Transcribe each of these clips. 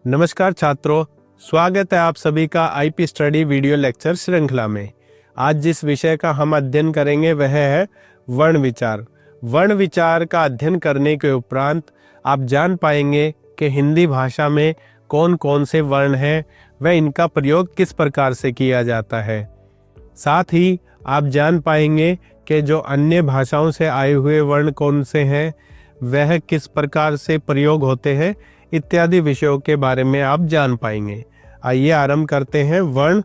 नमस्कार छात्रों, स्वागत है आप सभी का आईपी स्टडी वीडियो लेक्चर श्रृंखला में। आज जिस विषय का हम अध्ययन करेंगे वह है वर्ण विचार। वर्ण विचार का अध्ययन करने के उपरांत आप जान पाएंगे कि हिंदी भाषा में कौन कौन से वर्ण हैं व इनका प्रयोग किस प्रकार से किया जाता है। साथ ही आप जान पाएंगे कि जो अन्य भाषाओं से आए हुए वर्ण कौन से हैं, वह किस प्रकार से प्रयोग होते हैं, इत्यादि विषयों के बारे में आप जान पाएंगे। आइए आरंभ करते हैं। वर्ण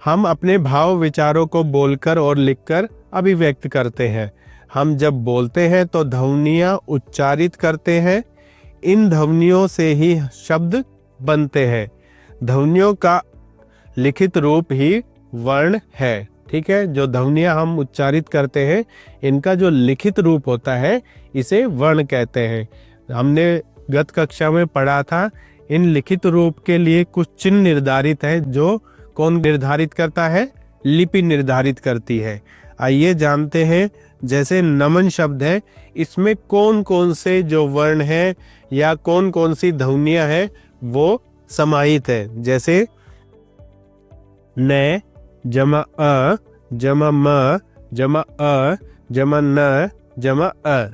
हम अपने भाव विचारों को बोलकर और लिखकर अभिव्यक्त करते हैं। हम जब बोलते हैं तो ध्वनियाँ उच्चारित करते हैं। इन ध्वनियों से ही शब्द बनते हैं। ध्वनियों का लिखित रूप ही वर्ण है। ठीक है, जो ध्वनियाँ हम उच्चारित करते हैं इनका जो लिखित रूप होता है इसे वर्ण कहते हैं। हमने गत कक्षा में पढ़ा था, इन लिखित रूप के लिए कुछ चिन्ह निर्धारित है। जो कौन निर्धारित करता है? लिपि निर्धारित करती है। आइए जानते हैं। जैसे नमन शब्द है, इसमें कौन कौन से जो वर्ण है या कौन कौन सी ध्वनियाँ हैं वो समाहित है। जैसे न जमा अ जमा म जमा अ जमा न जमा अ।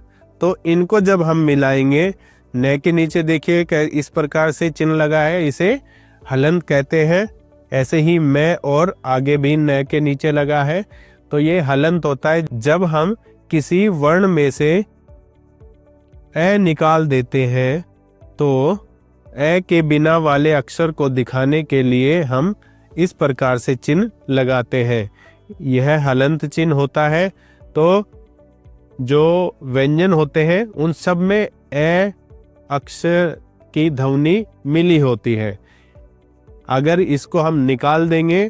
तो इनको जब हम मिलाएंगे, न के नीचे देखिए इस प्रकार से चिन्ह लगा है, इसे हलंत कहते हैं। ऐसे ही मैं और आगे भी न के नीचे लगा है, तो ये हलंत होता है। जब हम किसी वर्ण में से ए निकाल देते हैं तो ए के बिना वाले अक्षर को दिखाने के लिए हम इस प्रकार से चिन्ह लगाते हैं। यह हलंत चिन्ह होता है। तो जो व्यंजन होते हैं उन सब में ए अक्षर की ध्वनि मिली होती है। अगर इसको हम निकाल देंगे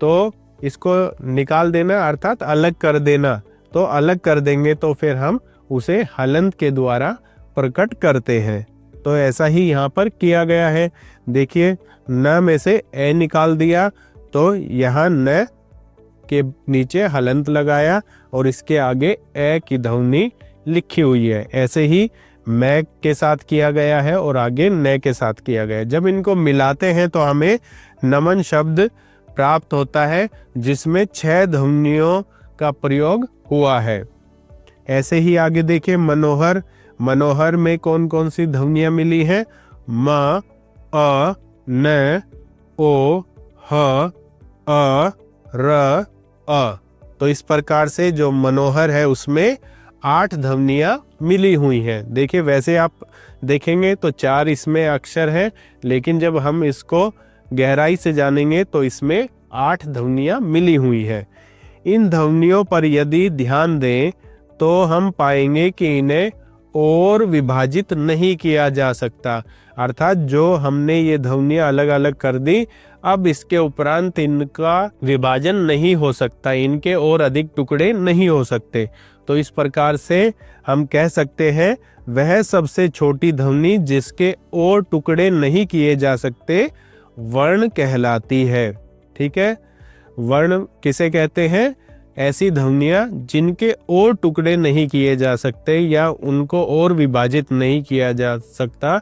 तो इसको निकाल देना अर्थात अलग कर देना, तो अलग कर देंगे तो फिर हम उसे हलंत के द्वारा प्रकट करते हैं। तो ऐसा ही यहाँ पर किया गया है। देखिए, न में से ए निकाल दिया तो यहाँ न के नीचे हलंत लगाया और इसके आगे ए की ध्वनि लिखी हुई है। ऐसे ही मैं के साथ किया गया है और आगे न के साथ किया गया है। जब इनको मिलाते हैं तो हमें नमन शब्द प्राप्त होता है, जिसमें 6 ध्वनियों का प्रयोग हुआ है। ऐसे ही आगे देखिए मनोहर। मनोहर में कौन कौन सी ध्वनियाँ मिली हैं? म अ न ओ ह अ र अ। तो इस प्रकार से जो मनोहर है उसमें 8 ध्वनियाँ मिली हुई हैं। देखिए, वैसे आप देखेंगे तो 4 इसमें अक्षर हैं, लेकिन जब हम इसको गहराई से जानेंगे तो इसमें 8 ध्वनियाँ मिली हुई है। इन ध्वनियों पर यदि ध्यान दें तो हम पाएंगे कि इन्हें और विभाजित नहीं किया जा सकता। अर्थात जो हमने ये ध्वनियाँ अलग अलग कर दी, अब इसके उपरांत इनका विभाजन नहीं हो सकता, इनके और अधिक टुकड़े नहीं हो सकते। तो इस प्रकार से हम कह सकते हैं वह सबसे छोटी ध्वनि जिसके और टुकड़े नहीं किए जा सकते वर्ण कहलाती है। ठीक है, वर्ण किसे कहते हैं? ऐसी ध्वनियाँ जिनके और टुकड़े नहीं किए जा सकते या उनको और विभाजित नहीं किया जा सकता,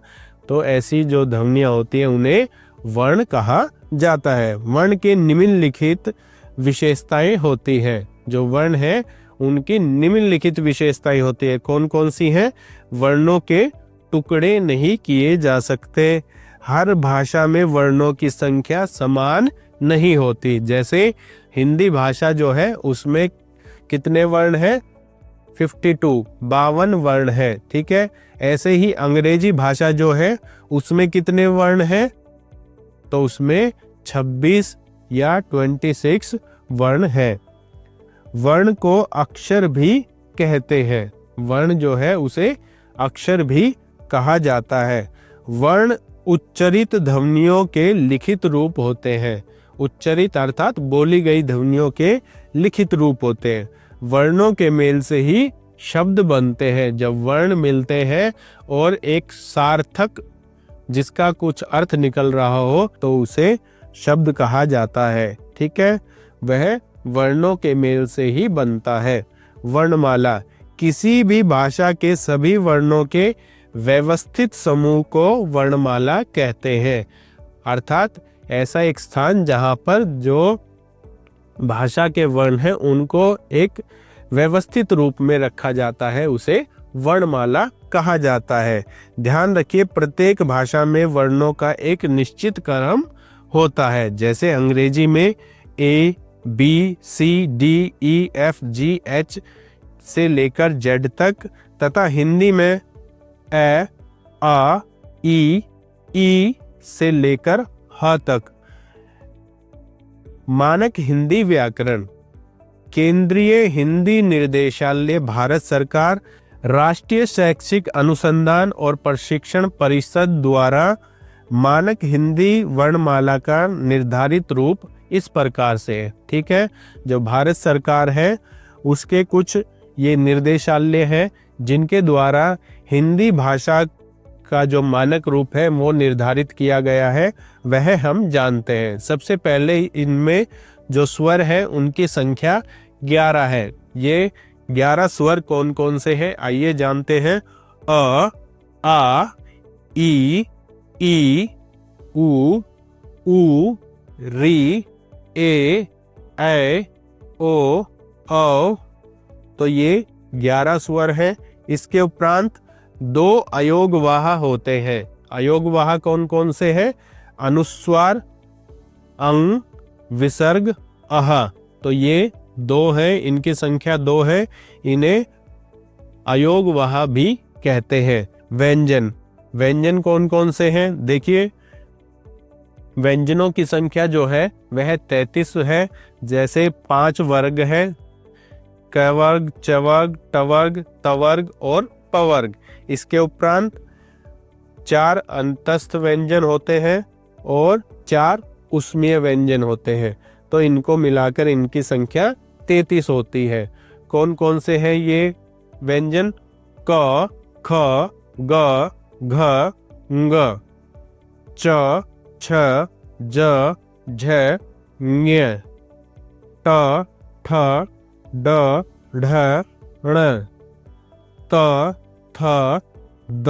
तो ऐसी जो ध्वनियाँ होती हैं उन्हें वर्ण कहा जाता है। वर्ण के निम्नलिखित विशेषताएं होती हैं। जो वर्ण है उनकी निम्नलिखित विशेषताएं होती है। कौन कौन सी हैं? वर्णों के टुकड़े नहीं किए जा सकते। हर भाषा में वर्णों की संख्या समान नहीं होती। जैसे हिंदी भाषा जो है उसमें कितने वर्ण हैं? 52 वर्ण है। ठीक है, ऐसे ही अंग्रेजी भाषा जो है उसमें कितने वर्ण हैं? तो उसमें 26 या 26 वर्ण है। वर्ण को अक्षर भी कहते हैं। वर्ण जो है उसे अक्षर भी कहा जाता है। वर्ण उच्चरित ध्वनियों के लिखित रूप होते हैं। उच्चरित अर्थात बोली गई ध्वनियों के लिखित रूप होते हैं। वर्णों के मेल से ही शब्द बनते हैं। जब वर्ण मिलते हैं और एक सार्थक जिसका कुछ अर्थ निकल रहा हो तो उसे शब्द कहा जाता है। ठीक है, वह वर्णों के मेल से ही बनता है। वर्णमाला किसी भी भाषा के सभी वर्णों के व्यवस्थित समूह को वर्णमाला कहते हैं। अर्थात ऐसा एक स्थान जहाँ पर जो भाषा के वर्ण हैं उनको एक व्यवस्थित रूप में रखा जाता है, उसे वर्णमाला कहा जाता है। ध्यान रखिए, प्रत्येक भाषा में वर्णों का एक निश्चित क्रम होता है। जैसे अंग्रेजी में A B C D E F G H से लेकर जेड तक, तथा हिंदी में ए आ ई से लेकर ह तक। मानक हिंदी व्याकरण केंद्रीय हिंदी निर्देशालय, भारत सरकार, राष्ट्रीय शैक्षिक अनुसंधान और प्रशिक्षण परिषद द्वारा मानक हिंदी वर्णमाला का निर्धारित रूप इस प्रकार से है। ठीक है, जो भारत सरकार है उसके कुछ ये निर्देशालय है जिनके द्वारा हिंदी भाषा का जो मानक रूप है वो निर्धारित किया गया है, वह हम जानते हैं। सबसे पहले इनमें जो स्वर है उनकी संख्या 11 है। ये 11 स्वर कौन कौन से हैं आइए जानते हैं। अ, आ, ई, उ, री, ए, ओ, औ। तो ये 11 स्वर हैं। इसके उपरांत 2 अयोगवाह होते हैं। अयोगवाह कौन कौन से हैं? अनुस्वार, अंग, विसर्ग, अह। तो ये 2 हैं, इनकी संख्या 2 है। इन्हें अयोगवाह भी कहते हैं। व्यंजन, व्यंजन कौन कौन से हैं? देखिए, व्यंजनों की संख्या जो है वह 33 है। जैसे 5 वर्ग है, क वर्ग, च वर्ग, ट वर्ग, त वर्ग और प वर्ग। इसके उपरांत 4 अंतस्थ व्यंजन होते हैं और 4 उष्मीय व्यंजन होते हैं। तो इनको मिलाकर इनकी संख्या 33 होती है। कौन कौन से हैं ये व्यंजन? क, ख, ग, घ, ङ, च, छ, ज, झ, ञ, ट, ठ, ड, ढ, ण, त, थ, द,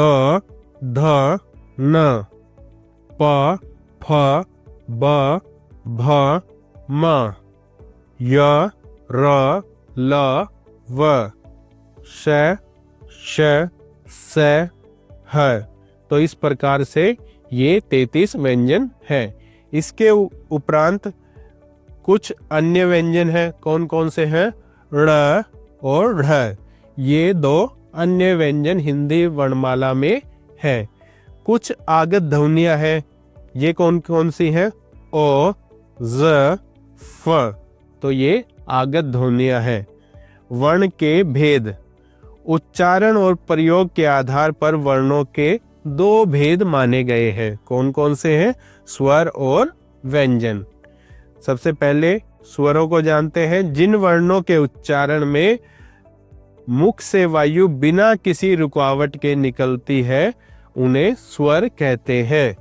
ध, न, प, फ, ब, भ, म, य, र, ल, व, श, श, स, ह। तो इस प्रकार से ये 33 व्यंजन है। इसके उपरांत कुछ अन्य व्यंजन हैं। कौन कौन से हैं? ण और ढ़। ये 2 अन्य व्यंजन हिंदी वर्णमाला में है। कुछ आगत ध्वनियां हैं। ये कौन कौन सी हैं? ओ, ज, फ। तो ये आगत ध्वनियां हैं। वर्ण के भेद, उच्चारण और प्रयोग के आधार पर वर्णों के 2 भेद माने गए हैं। कौन कौन से हैं? स्वर और व्यंजन। सबसे पहले स्वरों को जानते हैं। जिन वर्णों के उच्चारण में मुख से वायु बिना किसी रुकावट के निकलती है उन्हें स्वर कहते हैं।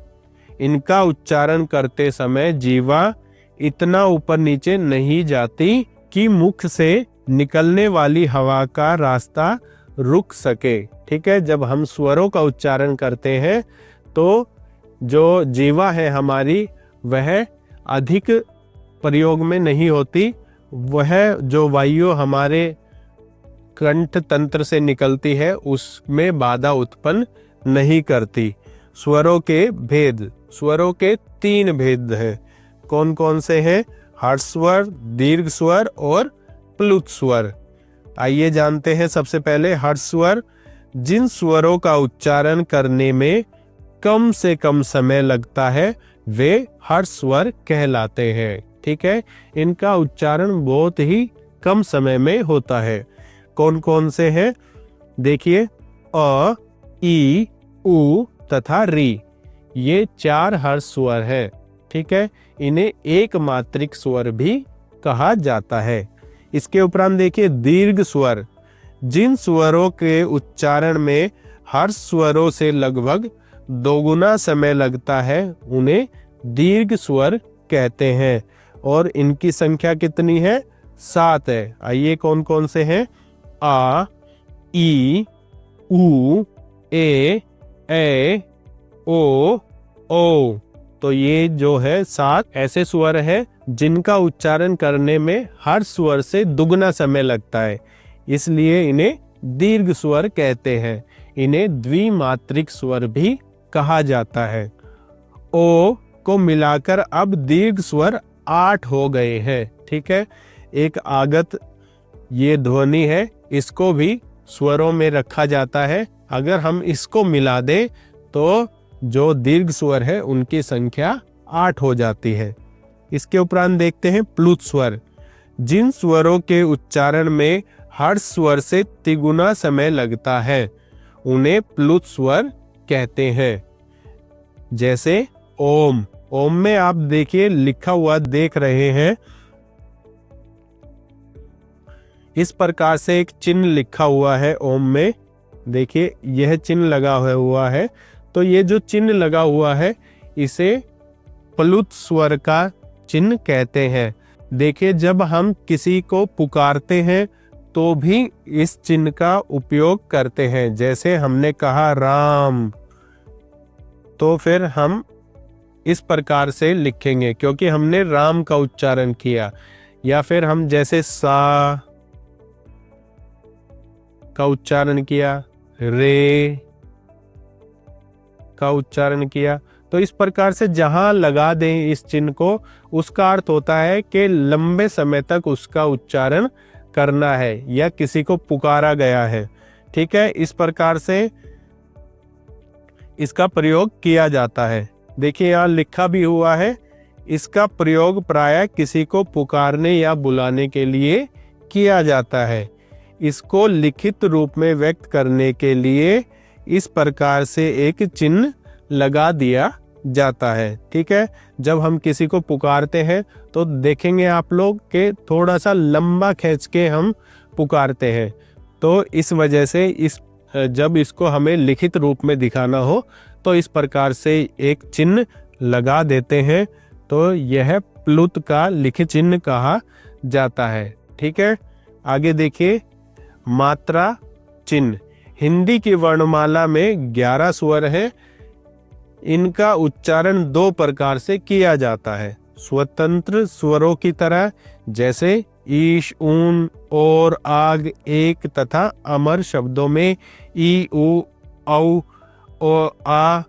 इनका उच्चारण करते समय जीवा इतना ऊपर नीचे नहीं जाती कि मुख से निकलने वाली हवा का रास्ता रुक सके। ठीक है, जब हम स्वरों का उच्चारण करते हैं तो जो जीवा है हमारी वह अधिक प्रयोग में नहीं होती। वह जो वायु हमारे कंठ तंत्र से निकलती है उसमें बाधा उत्पन्न नहीं करती। स्वरों के भेद, स्वरों के 3 भेद हैं। कौन कौन से हैं? हर्ष स्वर, दीर्घ स्वर और प्लुत स्वर। आइए जानते हैं। सबसे पहले हर्ष स्वर। जिन स्वरों का उच्चारण करने में कम से कम समय लगता है वे हर्ष स्वर कहलाते हैं। ठीक है, इनका उच्चारण बहुत ही कम समय में होता है। कौन कौन से हैं? देखिए, अ, ई, उ तथा री, ये 4 हर्ष स्वर है। ठीक है, इन्हें एक मात्रिक स्वर भी कहा जाता है। इसके उपरांत देखिए दीर्घ स्वर। जिन स्वरों के उच्चारण में हर्ष स्वरों से लगभग 2 गुना समय लगता है उन्हें दीर्घ स्वर कहते हैं। और इनकी संख्या कितनी है? 7 है। आइए कौन कौन से हैं? आ, ई, उ, ए, ए, ओ, ओ। तो ये जो है 7 ऐसे स्वर है जिनका उच्चारण करने में हर स्वर से दुगना समय लगता है, इसलिए इन्हें दीर्घ स्वर कहते हैं। इन्हें द्विमात्रिक स्वर भी कहा जाता है। ओ को मिलाकर अब दीर्घ स्वर 8 हो गए हैं। ठीक है, एक आगत ये ध्वनि है, इसको भी स्वरों में रखा जाता है। अगर हम इसको मिला दें तो जो दीर्घ स्वर है उनकी संख्या 8 हो जाती है। इसके उपरांत देखते हैं प्लुत स्वर। जिन स्वरों के उच्चारण में हर स्वर से तिगुना समय लगता है उन्हें प्लुत स्वर कहते हैं। जैसे ओम। ओम में आप देखिए लिखा हुआ देख रहे हैं, इस प्रकार से एक चिन्ह लिखा हुआ है ओम में। देखिए यह चिन्ह लगा हुआ है, तो ये जो चिन्ह लगा हुआ है इसे प्लुत स्वर का चिन्ह कहते हैं। देखिए जब हम किसी को पुकारते हैं तो भी इस चिन्ह का उपयोग करते हैं। जैसे हमने कहा राम, तो फिर हम इस प्रकार से लिखेंगे क्योंकि हमने राम का उच्चारण किया। या फिर हम जैसे सा का उच्चारण किया, रे का उच्चारण किया, तो इस प्रकार से जहां लगा दें इस चिन्ह को, उसका अर्थ होता है कि लंबे समय तक उसका उच्चारण करना है या किसी को पुकारा गया है। ठीक है, इस प्रकार से इसका प्रयोग किया जाता है। देखिए यहाँ लिखा भी हुआ है, इसका प्रयोग प्रायः किसी को पुकारने या बुलाने के लिए किया जाता है। इसको लिखित रूप में व्यक्त करने के लिए इस प्रकार से एक चिन्ह लगा दिया जाता है। ठीक है, जब हम किसी को पुकारते हैं तो देखेंगे आप लोग कि थोड़ा सा लंबा खींच के हम पुकारते हैं, तो इस वजह से जब इसको हमें लिखित रूप में दिखाना हो तो इस प्रकार से एक चिन्ह लगा देते हैं, तो यह प्लुत का लिखित चिन्ह कहा जाता है। ठीक है, आगे देखिए मात्रा चिन्ह। हिंदी की वर्णमाला में 11 स्वर हैं। इनका उच्चारण 2 प्रकार से किया जाता है। स्वतंत्र स्वरों की तरह, जैसे ईश, ऊन, और, आग, एक तथा अमर शब्दों में ई, उ, औ, ओ, आ,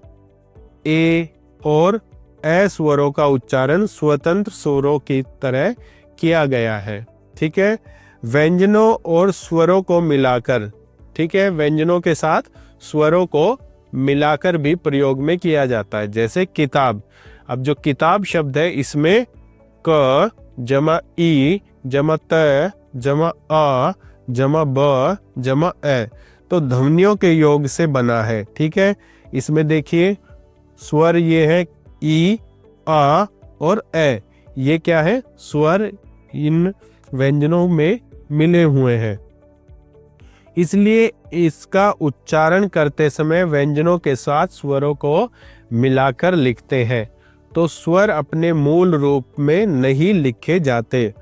ए और ए स्वरों का उच्चारण स्वतंत्र स्वरों की तरह किया गया है। ठीक है, व्यंजनों और स्वरों को मिलाकर, ठीक है, व्यंजनों के साथ स्वरों को मिलाकर भी प्रयोग में किया जाता है। जैसे किताब। अब जो किताब शब्द है इसमें क जमा ई जमा त जमा आ जमा ब जमा ए, तो ध्वनियों के योग से बना है। ठीक है, इसमें देखिए स्वर ये है ई, आ और ए। ये क्या है? स्वर इन व्यंजनों में मिले हुए हैं, इसलिए इसका उच्चारण करते समय व्यंजनों के साथ स्वरों को मिलाकर लिखते हैं। तो स्वर अपने मूल रूप में नहीं लिखे जाते,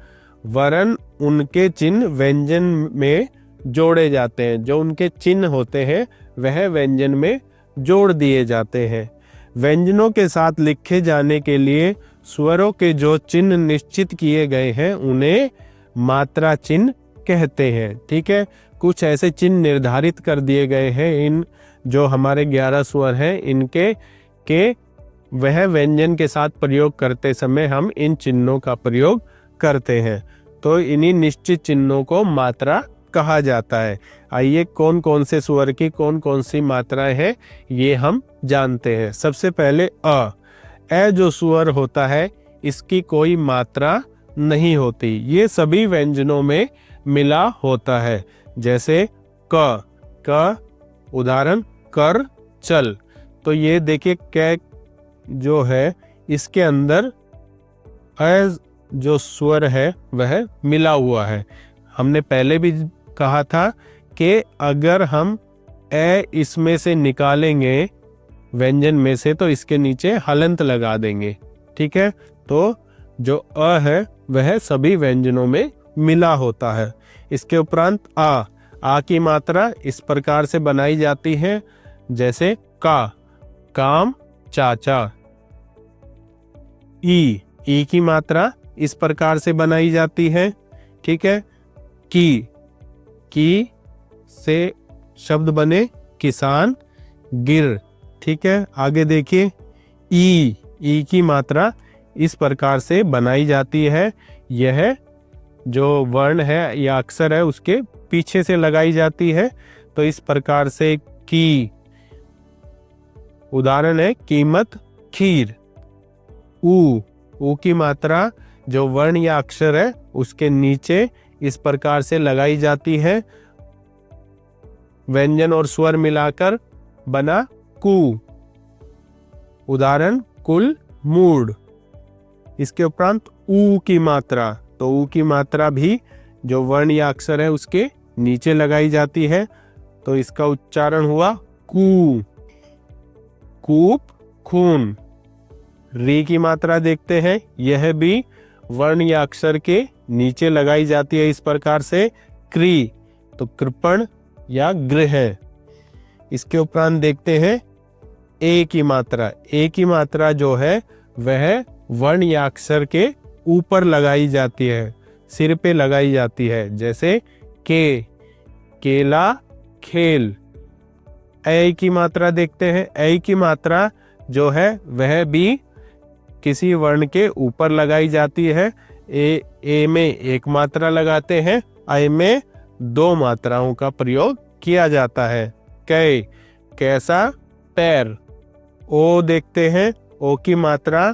वरन उनके चिन्ह व्यंजन में जोड़े जाते हैं। जो उनके चिन्ह होते हैं वह व्यंजन में जोड़ दिए जाते हैं। व्यंजनों के साथ लिखे जाने के लिए स्वरों के जो चिन्ह निश्चित किए गए हैं उन्हें मात्रा चिन्ह कहते हैं। ठीक है, कुछ ऐसे चिन्ह निर्धारित कर दिए गए हैं इन जो हमारे 11 स्वर हैं इनके के वह व्यंजन के साथ प्रयोग करते समय हम इन चिन्हों का प्रयोग करते हैं। तो इन्हीं निश्चित चिन्हों को मात्रा कहा जाता है। आइए कौन कौन से स्वर की कौन कौन सी मात्राएं हैं ये हम जानते हैं। सबसे पहले अ। ए जो स्वर होता है इसकी कोई मात्रा नहीं होती, ये सभी व्यंजनों में मिला होता है। जैसे क उदाहरण कर, चल। तो ये देखिए कै जो है इसके अंदर ए जो स्वर है वह मिला हुआ है। हमने पहले भी कहा था कि अगर हम ए इसमें से निकालेंगे व्यंजन में से तो इसके नीचे हलंत लगा देंगे। ठीक है, तो जो अ है वह सभी व्यंजनों में मिला होता है। इसके उपरांत आ की मात्रा इस प्रकार से बनाई जाती है जैसे का, काम, चाचा। ई की मात्रा इस प्रकार से बनाई जाती है, ठीक है। की से शब्द बने किसान, गिर, ठीक है। आगे देखिए, ई की मात्रा इस प्रकार से बनाई जाती है। यह जो वर्ण है या अक्षर है उसके पीछे से लगाई जाती है, तो इस प्रकार से की। उदाहरण है कीमत, खीर। ऊ की मात्रा जो वर्ण या अक्षर है उसके नीचे इस प्रकार से लगाई जाती है, व्यंजन और स्वर मिलाकर बना कु। उदाहरण कुल, मूड। इसके उपरांत ऊ की मात्रा, तो ऊ की मात्रा भी जो वर्ण या अक्षर है उसके नीचे लगाई जाती है, तो इसका उच्चारण हुआ कू। कूप, खून। री की मात्रा देखते हैं, यह भी वर्ण या अक्षर के नीचे लगाई जाती है, इस प्रकार से क्री, तो कृपण या गृह। इसके उपरांत देखते हैं ए की मात्रा। ए की मात्रा जो है वह वर्ण या अक्षर के ऊपर लगाई जाती है, सिर पे लगाई जाती है, जैसे के, केला, खेल। ए की मात्रा देखते हैं। ए की मात्रा जो है वह भी किसी वर्ण के ऊपर लगाई जाती है। ए में एक मात्रा लगाते हैं, ऐ में दो मात्राओं का प्रयोग किया जाता है। कै, कैसा, पैर। ओ देखते हैं। ओ की मात्रा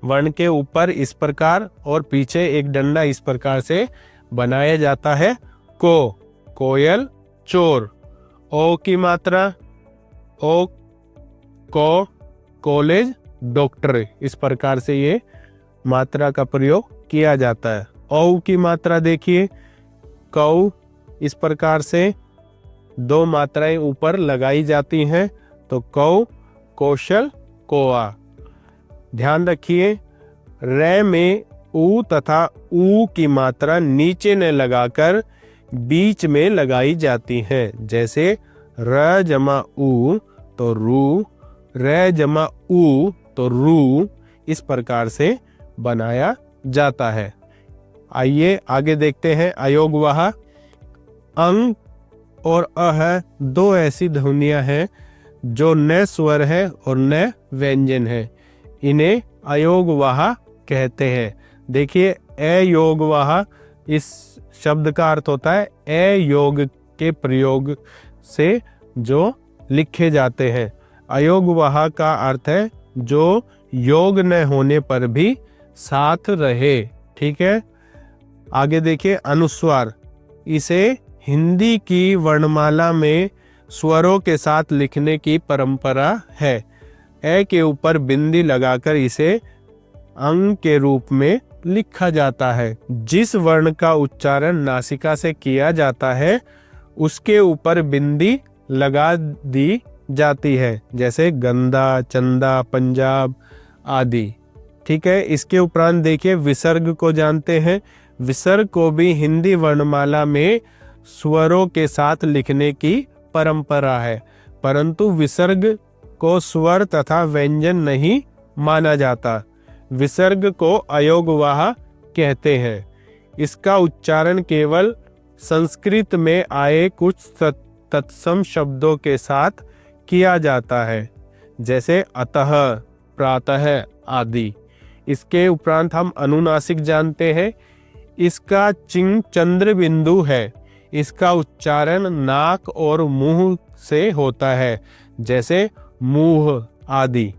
वर्ण के ऊपर इस प्रकार और पीछे एक डंडा इस प्रकार से बनाया जाता है। को, कोयल, चोर। ओ की मात्रा, ओ, को, कॉलेज, डॉक्टर। इस प्रकार से ये मात्रा का प्रयोग किया जाता है। औ की मात्रा देखिए, कौ, इस प्रकार से दो मात्राएं ऊपर लगाई जाती हैं, तो कौ, कौशल, कोआ। ध्यान रखिए, रे में ऊ तथा ऊ की मात्रा नीचे न लगाकर बीच में लगाई जाती है, जैसे र जमा ऊ तो रू, रे जमा ऊ तो रू। इस प्रकार से बनाया जाता है। आइए आगे देखते हैं अयोगवाह। अंग और अह दो ऐसी ध्वनियां हैं जो न स्वर है और न व्यंजन है, इन्हें अयोगवाह कहते हैं। देखिए, अयोगवाह इस शब्द का अर्थ होता है अयोग के प्रयोग से जो लिखे जाते हैं। अयोगवाह का अर्थ है जो योग न होने पर भी साथ रहे, ठीक है। आगे देखिए, अनुस्वार। इसे हिंदी की वर्णमाला में स्वरों के साथ लिखने की परंपरा है। ए के ऊपर बिंदी लगाकर इसे अंग के रूप में लिखा जाता है। जिस वर्ण का उच्चारण नासिका से किया जाता है उसके ऊपर बिंदी लगा दी जाती है, जैसे गंदा, चंदा, पंजाब आदि, ठीक है। इसके उपरांत देखिए, विसर्ग को जानते हैं। विसर्ग को भी हिंदी वर्णमाला में स्वरों के साथ लिखने की परंपरा है, परंतु विसर्ग को स्वर तथा व्यंजन नहीं माना जाता। विसर्ग को अयोगवाह कहते हैं। इसका उच्चारण केवल संस्कृत में आए कुछ तत्सम शब्दों के साथ किया जाता है, जैसे अतः, प्रातः आदि। इसके उपरांत हम अनुनासिक जानते हैं। इसका चिन्ह चंद्र बिंदु है। इसका उच्चारण नाक और मुंह से होता है, जैसे मुंह आदि।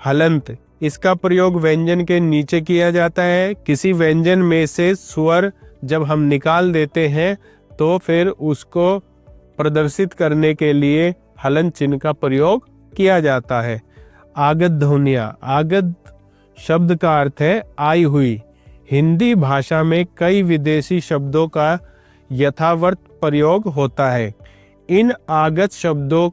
हलंत, इसका प्रयोग व्यंजन के नीचे किया जाता है। किसी व्यंजन में से स्वर जब हम निकाल देते हैं तो फिर उसको प्रदर्शित करने के लिए हलन चिन्ह का प्रयोग किया जाता है। आगत ध्वनियां। आगत शब्द का अर्थ है आई हुई। हिंदी भाषा में कई विदेशी शब्दों का यथावत प्रयोग होता है। इन आगत शब्दों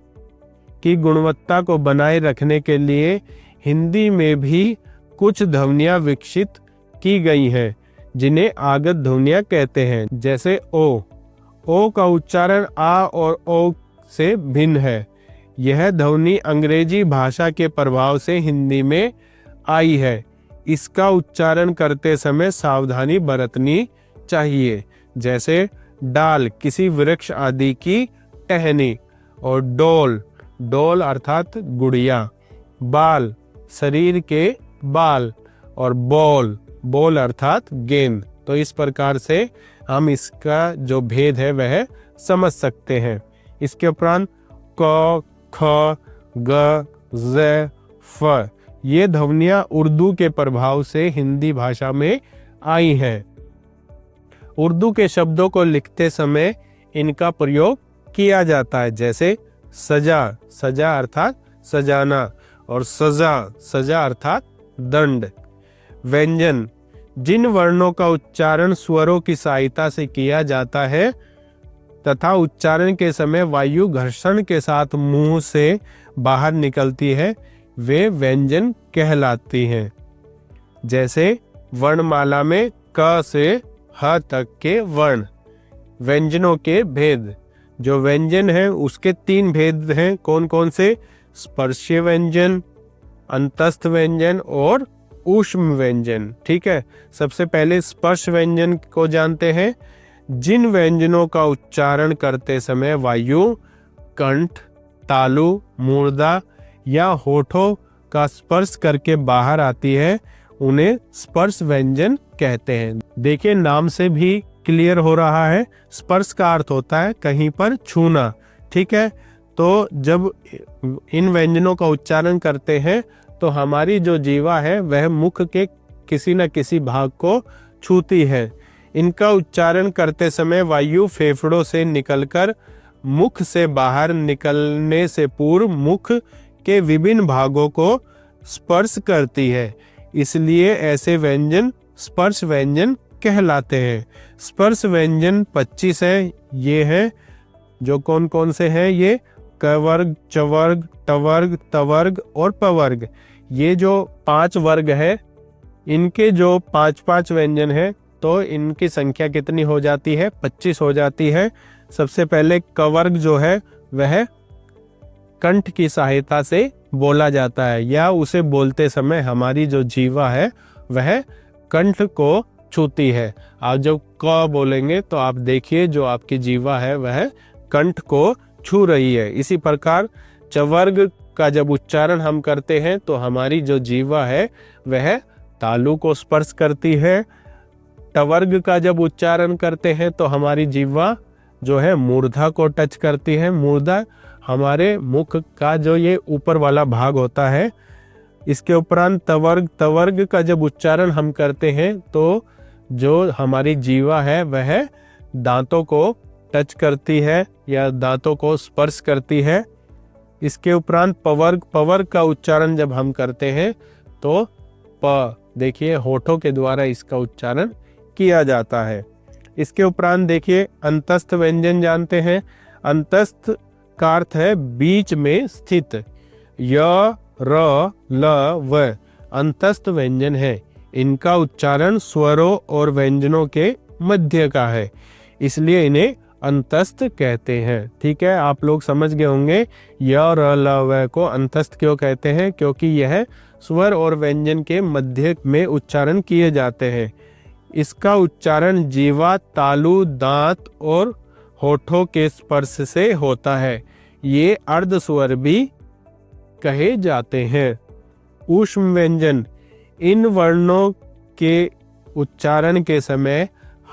की गुणवत्ता को बनाए रखने के लिए हिंदी में भी कुछ ध्वनियां विकसित की गई हैं, जिन्हें आगत ध्वनियां कहते हैं, जैसे ओ। ओ का उच्चारण आ और ओ से भिन्न है। यह ध्वनि अंग्रेजी भाषा के प्रभाव से हिंदी में आई है। इसका उच्चारण करते समय सावधानी बरतनी चाहिए। जैसे डाल किसी वृक्ष आदि की टहनी, और डोल, डोल अर्थात गुड़िया, बाल शरीर के बाल, और बॉल, बॉल अर्थात गेंद। तो इस प्रकार से हम इसका जो भेद है वह समझ सकते हैं। इसके उपरांत क, ख, ग, ज़, फ ये ध्वनियां उर्दू के प्रभाव से हिंदी भाषा में आई हैं। उर्दू के शब्दों को लिखते समय इनका प्रयोग किया जाता है। जैसे सजा, सजा अर्थात सजाना, और सजा, सजा अर्थात दंड। व्यंजन, जिन वर्णों का उच्चारण स्वरों की सहायता से किया जाता है तथा उच्चारण के समय वायु घर्षण के साथ मुंह से बाहर निकलती है, वे व्यंजन कहलाती हैं। जैसे वर्णमाला में क से ह तक के वर्ण। व्यंजनों के भेद, जो व्यंजन है उसके 3 भेद हैं। कौन कौन से? स्पर्शीय व्यंजन, अंतस्थ व्यंजन और ऊष्म व्यंजन। ठीक है, सबसे पहले स्पर्श व्यंजन को जानते हैं। जिन व्यंजनों का उच्चारण करते समय वायु कंठ, तालु, मूर्धा या होठों का स्पर्श करके बाहर आती है, उन्हें स्पर्श व्यंजन कहते हैं। देखिए, नाम से भी क्लियर हो रहा है, स्पर्श का अर्थ होता है कहीं पर छूना। ठीक है, तो जब इन व्यंजनों का उच्चारण करते हैं तो हमारी जो जीवा है वह मुख के किसी न किसी भाग को छूती है। इनका उच्चारण करते समय वायु फेफड़ों से निकलकर मुख से बाहर निकलने से पूर्व मुख के विभिन्न भागों को स्पर्श करती है, इसलिए ऐसे व्यंजन स्पर्श व्यंजन कहलाते हैं। स्पर्श व्यंजन 25 है। ये है जो कौन कौन से हैं? ये क वर्ग, च वर्ग, ट वर्ग, त वर्ग और प वर्ग। ये जो 5 वर्ग है, इनके जो 5-5 व्यंजन है तो इनकी संख्या कितनी हो जाती है? 25 हो जाती है। सबसे पहले क वर्ग जो है वह कंठ की सहायता से बोला जाता है, या उसे बोलते समय हमारी जो जीवा है वह कंठ को छूती है। आप जब क बोलेंगे तो आप देखिए जो आपकी जीवा है वह कंठ को छू रही है। इसी प्रकार च वर्ग का जब उच्चारण हम करते हैं तो हमारी जो जीवा है वह तालु को स्पर्श करती है। ट वर्ग का जब उच्चारण करते हैं तो हमारी जीवा जो है मूर्धा को टच करती है। मूर्धा हमारे मुख का जो ये ऊपर वाला भाग होता है। इसके उपरांत त वर्ग का जब उच्चारण हम करते हैं तो जो हमारी जीवा है वह दांतों को टच करती है या दांतों को स्पर्श करती है। इसके उपरांत प वर्ग का उच्चारण जब हम करते हैं तो प, देखिए होठों के द्वारा इसका उच्चारण किया जाता है। इसके उपरांत देखिए अंतस्थ व्यंजन जानते हैं। अंतस्थ का अर्थ है बीच में स्थित। य, र, ल, व अंतस्थ व्यंजन है। इनका उच्चारण स्वरों और व्यंजनों के मध्य का है, इसलिए इन्हें अंतस्थ कहते हैं। ठीक है, आप लोग समझ गए होंगे य, र, ल, व को अंतस्थ क्यों कहते हैं, क्योंकि यह स्वर और व्यंजन के मध्य में उच्चारण किए जाते हैं। इसका उच्चारण जीवा, तालु, दांत और होठों के स्पर्श से होता है। ये अर्ध स्वर भी कहे जाते हैं। ऊष्म व्यंजन, इन वर्णों के उच्चारण के समय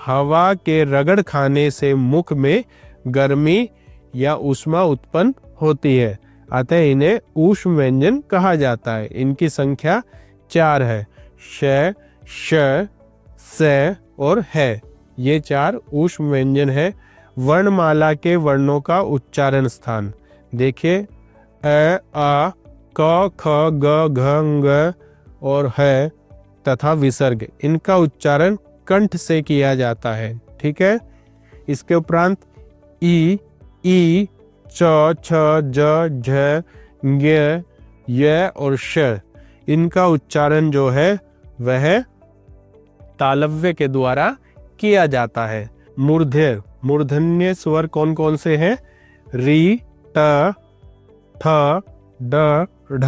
हवा के रगड़ खाने से मुख में गर्मी या ऊष्मा उत्पन्न होती है, अतः इन्हें ऊष्म व्यंजन कहा जाता है। इनकी संख्या 4 है। श, श, स और है। ये 4 ऊष्म व्यंजन है। वर्णमाला के वर्णों का उच्चारण स्थान देखिए, अ, आ, क, ख, ग, घ, ङ और है तथा विसर्ग, इनका उच्चारण कंठ से किया जाता है। ठीक है, इसके उपरांत ई, च, छ, ज, झ, ञ, य और श, इनका उच्चारण जो है वह तालव्य के द्वारा किया जाता है। मूर्धन्य, मूर्धन्य स्वर कौन कौन से हैं? री, ट, ठ, ड, ढ,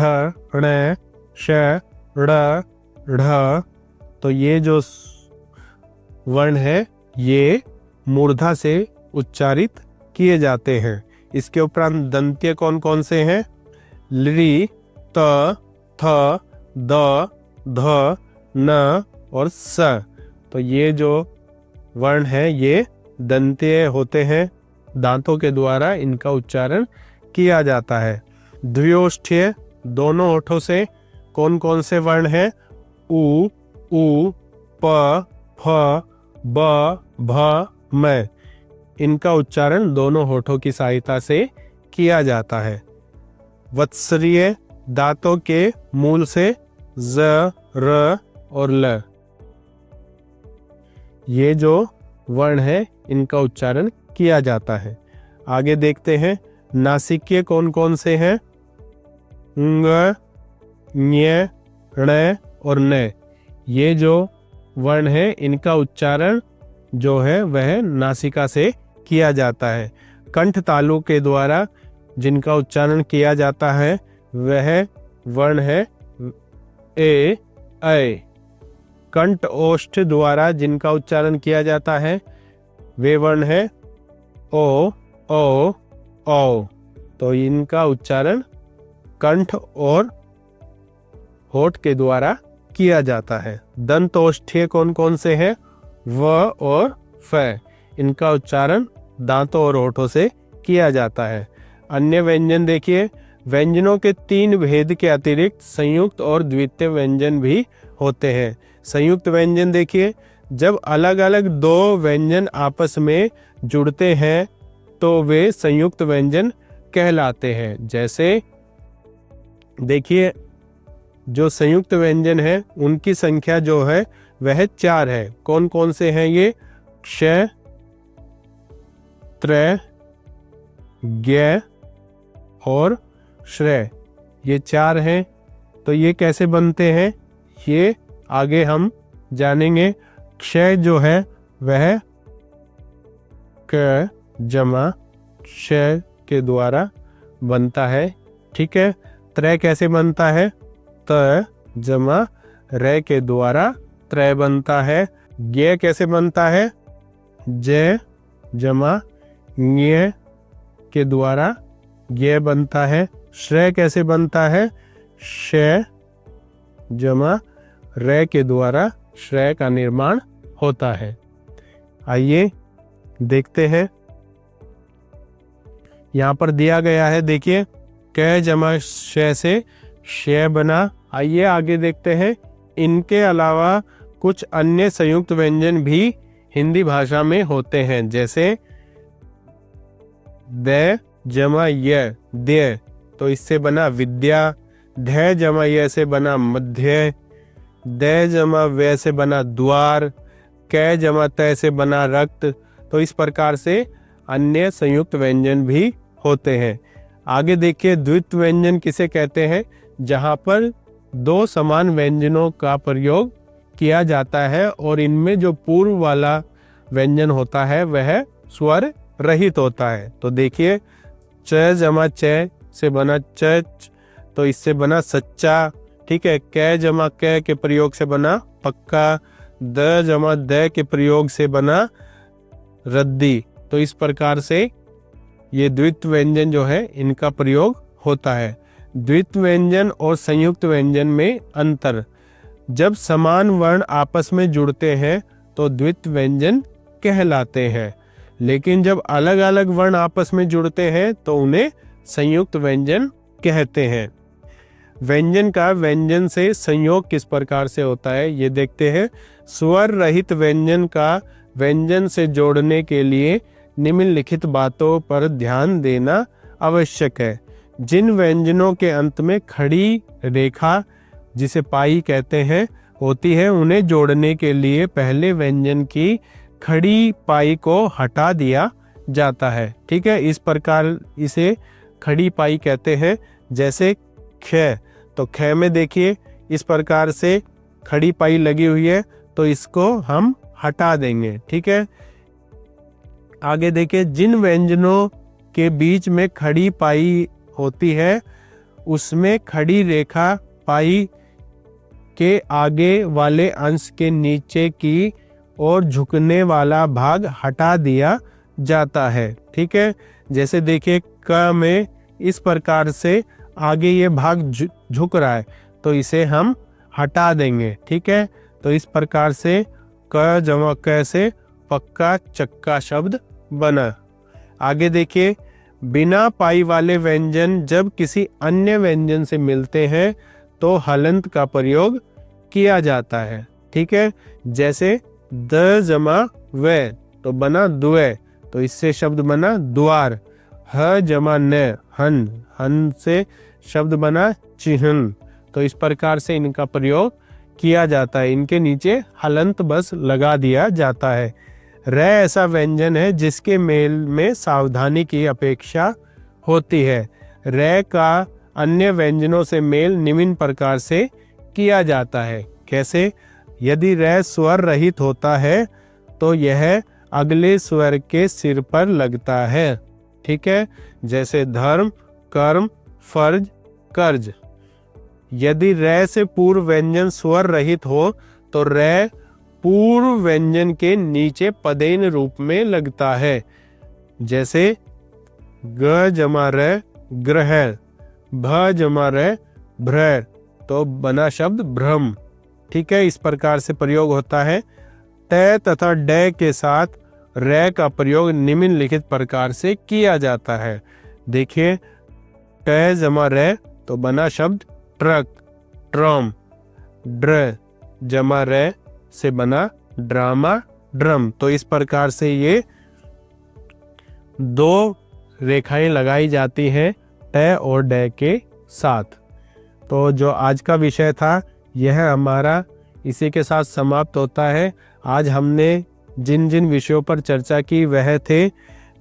ण, श, ड़, ढ। तो ये जो वर्ण है ये मूर्धा से उच्चारित किए जाते हैं। इसके उपरांत दंत्य कौन कौन से हैं? लृ, त, थ, द, ध, न और स। तो ये जो वर्ण है ये दंत्य होते हैं, दांतों के द्वारा इनका उच्चारण किया जाता है। द्विओष्ठ्य दोनों होठों से कौन कौन से वर्ण हैं? उ, प, फ, ब, भ, म। इनका उच्चारण दोनों होठों की सहायता से किया जाता है। वत्सरीय दांतों के मूल से ज, र और ल। ये जो वर्ण है इनका उच्चारण किया जाता है। आगे देखते हैं नासिक्य कौन कौन से हैं? ङ, ञ, ण और न। ये जो वर्ण है इनका उच्चारण जो है वह नासिका से किया जाता है। कंठ तालु के द्वारा जिनका उच्चारण किया जाता है वह वर्ण है ए, ऐ। कंठ ओष्ठ द्वारा जिनका उच्चारण किया जाता है वे वर्ण है ओ, औ, औ। तो इनका उच्चारण कंठ और होठ के द्वारा किया जाता है। दंत ओष्ठ्य कौन कौन से हैं? व और फ। इनका उच्चारण दांतों और होठों से किया जाता है। अन्य व्यंजन देखिए, व्यंजनों के 3 भेद के अतिरिक्त संयुक्त और द्वितीय व्यंजन भी होते हैं। संयुक्त व्यंजन देखिए, जब अलग अलग 2 व्यंजन आपस में जुड़ते हैं तो वे संयुक्त व्यंजन कहलाते हैं। जैसे देखिए जो संयुक्त व्यंजन है उनकी संख्या जो है वह 4 है। कौन कौन से हैं ये? क्ष, त्र, ज्ञ और श्रेय। ये 4 हैं। तो ये कैसे बनते हैं ये आगे हम जानेंगे। क्षय जो है वह क जमा क्षय के द्वारा बनता है। ठीक है। त्रय कैसे बनता है? त जमा रे के द्वारा त्रय बनता है। ज्ञ कैसे बनता है? ज जमा ज्ञ के द्वारा ज्ञ बनता है। श्रेय कैसे बनता है? श जमा रे के द्वारा श्रेय का निर्माण होता है। आइए देखते हैं, यहाँ पर दिया गया है, देखिए क जमा श से श बना। आइए आगे देखते हैं। इनके अलावा कुछ अन्य संयुक्त व्यंजन भी हिंदी भाषा में होते हैं, जैसे द जमा य द्य, तो इससे बना विद्या। ध जमा य से बना मध्य। द जमा व से बना द्वार। क जमा त से बना रक्त। तो इस प्रकार से अन्य संयुक्त व्यंजन भी होते हैं। आगे देखिए द्वित्व व्यंजन किसे कहते हैं? जहां पर 2 समान व्यंजनों का प्रयोग किया जाता है और इनमें जो पूर्व वाला व्यंजन होता है वह स्वर रहित होता है। तो देखिए च जमा च से बना च, तो इससे बना सच्चा। ठीक है। क जमा क के प्रयोग से बना पक्का। द जमा द के प्रयोग से बना रद्दी। तो इस प्रकार से ये द्वित्व व्यंजन जो है इनका प्रयोग होता है। द्वित्व व्यंजन और संयुक्त व्यंजन में अंतर। जब समान वर्ण आपस में जुड़ते हैं तो द्वित्व व्यंजन कहलाते हैं, लेकिन जब अलग अलग वर्ण आपस में जुड़ते हैं तो उन्हें संयुक्त व्यंजन कहते हैं। व्यंजन का व्यंजन से संयोग किस प्रकार से होता है ये देखते हैं। स्वर रहित व्यंजन का व्यंजन से जोड़ने के लिए निम्नलिखित बातों पर ध्यान देना आवश्यक है। जिन व्यंजनों के अंत में खड़ी रेखा, जिसे पाई कहते हैं, होती है, उन्हें जोड़ने के लिए पहले व्यंजन की खड़ी पाई को हटा दिया जाता है। ठीक है। इस प्रकार इसे खड़ी पाई कहते हैं। जैसे ख, तो ख में देखिए इस प्रकार से खड़ी पाई लगी हुई है, तो इसको हम हटा देंगे। ठीक है। आगे देखिए जिन व्यंजनों के बीच में खड़ी पाई होती है उसमें खड़ी रेखा पाई के आगे वाले अंश के नीचे की ओर झुकने वाला भाग हटा दिया जाता है। ठीक है, जैसे देखिए क में इस प्रकार से आगे ये भाग झुक रहा है तो इसे हम हटा देंगे। ठीक है, तो इस प्रकार से क जमा क से पक्का चक्का शब्द बना। आगे देखिए, बिना पाई वाले व्यंजन जब किसी अन्य व्यंजन से मिलते हैं तो हलंत का प्रयोग किया जाता है। ठीक है, जैसे द जमा वे तो बना दुए, तो इससे शब्द बना द्वार। ह जमा न हन, हन से शब्द बना चिन्ह। तो इस प्रकार से इनका प्रयोग किया जाता है, इनके नीचे हलंत बस लगा दिया जाता है। र ऐसा व्यंजन है जिसके मेल में सावधानी की अपेक्षा होती है। र का अन्य व्यंजनों से मेल निम्न प्रकार से किया जाता है। कैसे? यदि र स्वर रहित होता है तो यह अगले स्वर के सिर पर लगता है। ठीक है, जैसे धर्म, कर्म, फर्ज, कर्ज। यदि र से पूर्व व्यंजन स्वर रहित हो तो र पूर्व व्यंजन के नीचे पदेन रूप में लगता है। जैसे ग जमा र ग्रह, भ जमा र भ्र, तो बना शब्द भ्रम। ठीक है, इस प्रकार से प्रयोग होता है। त तथा ड के साथ र का प्रयोग निम्नलिखित प्रकार से किया जाता है। देखिए ट जमा र तो बना शब्द ट्रक, ट्रम। ड्र जमा र से बना ड्रामा, ड्रम। तो इस प्रकार से ये दो रेखाएं लगाई जाती हैं ट और ड के साथ। तो जो आज का विषय था यह हमारा इसी के साथ समाप्त होता है। आज हमने जिन जिन विषयों पर चर्चा की वह थे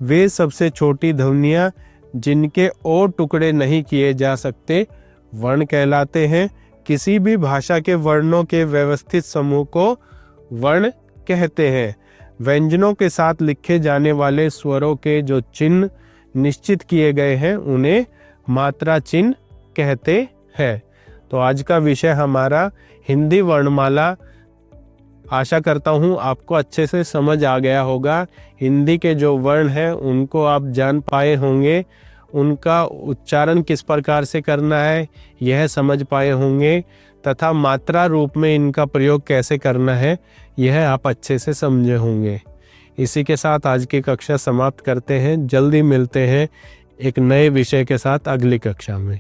वे सबसे छोटी ध्वनियाँ जिनके और टुकड़े नहीं किए जा सकते वर्ण कहलाते हैं। किसी भी भाषा के वर्णों के व्यवस्थित समूह को वर्ण कहते हैं। व्यंजनों के साथ लिखे जाने वाले स्वरों के जो चिन्ह निश्चित किए गए हैं उन्हें मात्रा चिन्ह कहते हैं। तो आज का विषय हमारा हिंदी वर्णमाला। आशा करता हूँ आपको अच्छे से समझ आ गया होगा। हिंदी के जो वर्ण हैं उनको आप जान पाए होंगे, उनका उच्चारण किस प्रकार से करना है यह समझ पाए होंगे, तथा मात्रा रूप में इनका प्रयोग कैसे करना है यह आप अच्छे से समझे होंगे। इसी के साथ आज की कक्षा समाप्त करते हैं। जल्दी मिलते हैं एक नए विषय के साथ अगली कक्षा में।